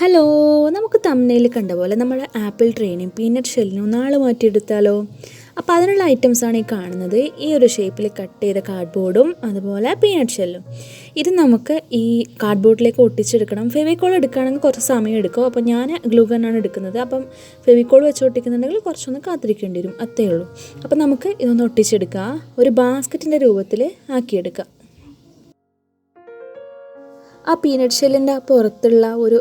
Hello, നമുക്ക് thumbnail കണ്ട പോലെ നമ്മുടെ ആപ്പിൾ ട്രെയിനും പീനട്ട് ഷെല്ലിനും നാളെ മാറ്റിയെടുത്താലോ? അപ്പോൾ അതിനുള്ള ഐറ്റംസാണ് ഈ കാണുന്നത്. ഈ ഒരു ഷേപ്പിൽ കട്ട് ചെയ്ത കാർഡ്ബോർഡും അതുപോലെ പീനട്ട് ഷെല്ലും. ഇത് നമുക്ക് ഈ കാർഡ്ബോർഡിലേക്ക് ഒട്ടിച്ചെടുക്കണം. ഫെവിക്കോൾ എടുക്കുകയാണെങ്കിൽ കുറച്ച് സമയം എടുക്കും. അപ്പോൾ ഞാൻ ഗ്ലൂ ഗണ്ണാണ് എടുക്കുന്നത്. അപ്പം ഫെവിക്കോൾ വെച്ച് ഒട്ടിക്കുന്നുണ്ടെങ്കിൽ കുറച്ചൊന്ന് കാത്തിരിക്കേണ്ടി വരും, അത്രയേ ഉള്ളൂ. അപ്പോൾ നമുക്ക് ഇതൊന്ന് ഒട്ടിച്ചെടുക്കുക. ഒരു ബാസ്ക്കറ്റിൻ്റെ രൂപത്തിൽ ആക്കിയെടുക്കുക. ആ പീനട്ട് ഷെല്ലിൻ്റെ പുറത്തുള്ള ഒരു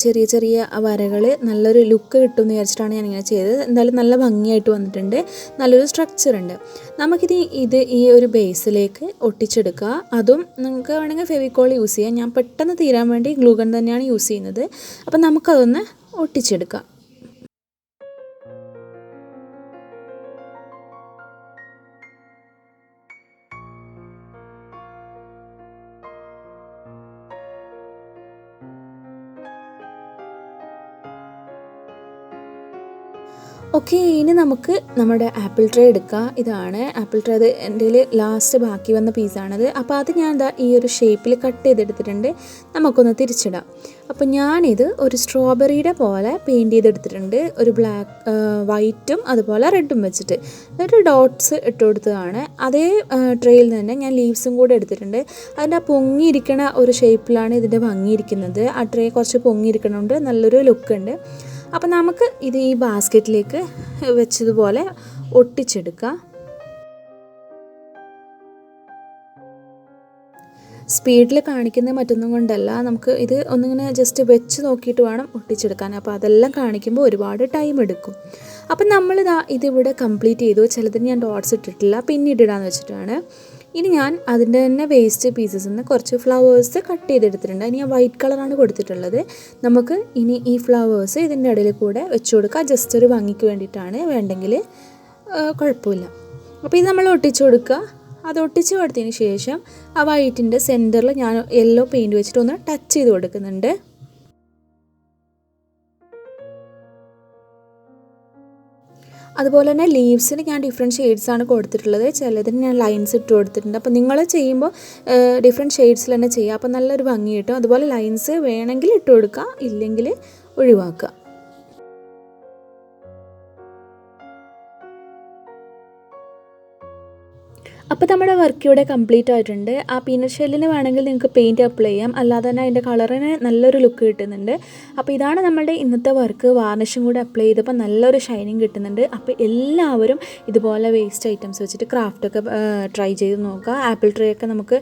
ചെറിയ ചെറിയ വരകൾ നല്ലൊരു ലുക്ക് കിട്ടുമെന്ന് വിചാരിച്ചിട്ടാണ് ഞാനിങ്ങനെ ചെയ്തത്. എന്തായാലും നല്ല ഭംഗിയായിട്ട് വന്നിട്ടുണ്ട്, നല്ലൊരു സ്ട്രക്ചറുണ്ട്. നമുക്കിത് ഈ ഒരു ബേസിലേക്ക് ഒട്ടിച്ചെടുക്കുക. അതും നിങ്ങൾക്ക് വേണമെങ്കിൽ ഫെവിക്കോൾ യൂസ് ചെയ്യാം. ഞാൻ പെട്ടെന്ന് തീരാൻ വേണ്ടി ഗ്ലൂ ഗൺ തന്നെയാണ് യൂസ് ചെയ്യുന്നത്. അപ്പം നമുക്കതൊന്ന് ഒട്ടിച്ചെടുക്കാം. ഓക്കെ, ഇനി നമുക്ക് നമ്മുടെ ആപ്പിൾ ട്രേ എടുക്കാം. ഇതാണ് ആപ്പിൾ ട്രേ. അത് എൻ്റെ ലാസ്റ്റ് ബാക്കി വന്ന പീസാണത്. അപ്പോൾ അത് ഞാൻ ഈ ഒരു ഷേപ്പിൽ കട്ട് ചെയ്തെടുത്തിട്ടുണ്ട്. നമുക്കൊന്ന് തിരിച്ചിടാം. അപ്പോൾ ഞാനിത് ഒരു സ്ട്രോബെറിയുടെ പോലെ പെയിൻറ്റ് ചെയ്തെടുത്തിട്ടുണ്ട്. ഒരു വൈറ്റും അതുപോലെ റെഡും വെച്ചിട്ട് എന്നിട്ട് ഡോട്ട്സ് ഇട്ട് കൊടുത്തതാണ്. അതേ ട്രേയിൽ തന്നെ ഞാൻ ലീവ്സും കൂടെ എടുത്തിട്ടുണ്ട്. അതിൻ്റെ ആ പൊങ്ങിയിരിക്കണ ഒരു ഷേപ്പിലാണ് ഇതിൻ്റെ ഭംഗിയിരിക്കുന്നത്. ആ ട്രേ കുറച്ച് പൊങ്ങിയിരിക്കണോണ്ട് നല്ലൊരു ലുക്കുണ്ട്. അപ്പോൾ നമുക്ക് ഇത് ഈ ബാസ്ക്കറ്റിലേക്ക് വെച്ചതുപോലെ ഒട്ടിച്ചെടുക്കാം. സ്പീഡിൽ കാണിക്കുന്നത് മറ്റൊന്നും കൊണ്ടല്ല, നമുക്ക് ഇത് ഒന്നിങ്ങനെ ജസ്റ്റ് വെച്ച് നോക്കിയിട്ട് വേണം ഒട്ടിച്ചെടുക്കാൻ. അപ്പോൾ അതെല്ലാം കാണിക്കുമ്പോൾ ഒരുപാട് ടൈം എടുക്കും. അപ്പം ഇതിവിടെ കംപ്ലീറ്റ് ചെയ്തു. ചിലതിന് ഞാൻ ഡോട്ട്സ് ഇട്ടിട്ടില്ല, പിന്നീടിടാന്ന് വെച്ചിട്ടാണ്. ഇനി ഞാൻ അതിൻ്റെ തന്നെ വേസ്റ്റ് പീസസിൽ നിന്ന് കുറച്ച് ഫ്ലവേഴ്സ് കട്ട് ചെയ്തെടുത്തിട്ടുണ്ട്. ഇനി ഞാൻ വൈറ്റ് കളറാണ് കൊടുത്തിട്ടുള്ളത്. നമുക്ക് ഇനി ഈ ഫ്ലവേഴ്സ് ഇതിൻ്റെ ഇടയിൽ കൂടെ വെച്ച് കൊടുക്കാം. ജസ്റ്റ് ഒരു ഭംഗിക്ക് വേണ്ടിയിട്ടാണ്, വേണ്ടെങ്കിൽ കുഴപ്പമില്ല. അപ്പോൾ ഇത് നമ്മൾ ഒട്ടിച്ചു കൊടുക്കുക. അത് ഒട്ടിച്ച് കൊടുത്തതിന് ശേഷം ആ വൈറ്റിൻ്റെ സെൻറ്ററിൽ ഞാൻ യെല്ലോ പെയിൻറ്റ് വെച്ചിട്ട് ഒന്ന് ടച്ച് ചെയ്ത് കൊടുക്കുന്നുണ്ട്. അതുപോലെ തന്നെ ലീവ്സിന് ഞാൻ ഡിഫറെൻറ്റ് ഷെയ്ഡ്സാണ് കൊടുത്തിട്ടുള്ളത്. ചിലതിന് ഞാൻ ലൈൻസ് ഇട്ട് കൊടുത്തിട്ടുണ്ട്. അപ്പോൾ നിങ്ങൾ ചെയ്യുമ്പോൾ ഡിഫറെൻറ്റ് ഷെയ്ഡ്സിൽ തന്നെ ചെയ്യുക. അപ്പോൾ നല്ലൊരു ഭംഗി കിട്ടും. അതുപോലെ ലൈൻസ് വേണമെങ്കിൽ ഇട്ട് കൊടുക്കുക, ഇല്ലെങ്കിൽ ഒഴിവാക്കുക. അപ്പോൾ നമ്മുടെ വർക്ക് ഇവിടെ കംപ്ലീറ്റ് ആയിട്ടുണ്ട്. ആ പീനട്ട് ഷെല്ലിന് വേണമെങ്കിൽ നിങ്ങൾക്ക് പെയിൻറ്റ് അപ്ലൈ ചെയ്യാം, അല്ലാതെ തന്നെ അതിൻ്റെ കളറിന് നല്ലൊരു ലുക്ക് കിട്ടുന്നുണ്ട്. അപ്പോൾ ഇതാണ് നമ്മളുടെ ഇന്നത്തെ വർക്ക്. വാർണിഷും കൂടെ അപ്ലൈ ചെയ്തപ്പോൾ നല്ലൊരു ഷൈനിങ് കിട്ടുന്നുണ്ട്. അപ്പോൾ എല്ലാവരും ഇതുപോലെ വേസ്റ്റ് ഐറ്റംസ് വെച്ചിട്ട് ക്രാഫ്റ്റൊക്കെ ട്രൈ ചെയ്ത് നോക്കുക. ആപ്പിൾ ട്രേ ഒക്കെ നമുക്ക്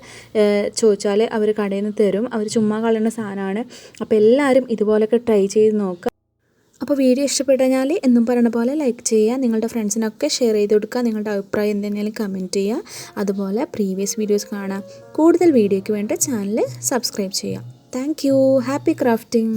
ചോദിച്ചാൽ അവർ കടയിൽ നിന്ന് തരും. അവർ ചുമ്മാ കളയുന്ന സാധനമാണ്. അപ്പോൾ എല്ലാവരും ഇതുപോലെയൊക്കെ ട്രൈ ചെയ്ത് നോക്കുക. അപ്പോൾ വീഡിയോ ഇഷ്ടപ്പെട്ടാൽ എന്നും പറയുന്ന പോലെ ലൈക്ക് ചെയ്യുക, നിങ്ങളുടെ ഫ്രണ്ട്സിനൊക്കെ ഷെയർ ചെയ്ത് കൊടുക്കുക, നിങ്ങളുടെ അഭിപ്രായം എന്തെങ്കിലും കമൻറ്റ് ചെയ്യുക. അതുപോലെ പ്രീവിയസ് വീഡിയോസ് കാണാം. കൂടുതൽ വീഡിയോയ്ക്ക് വേണ്ടി ചാനൽ സബ്സ്ക്രൈബ് ചെയ്യുക. Thank you. Happy crafting.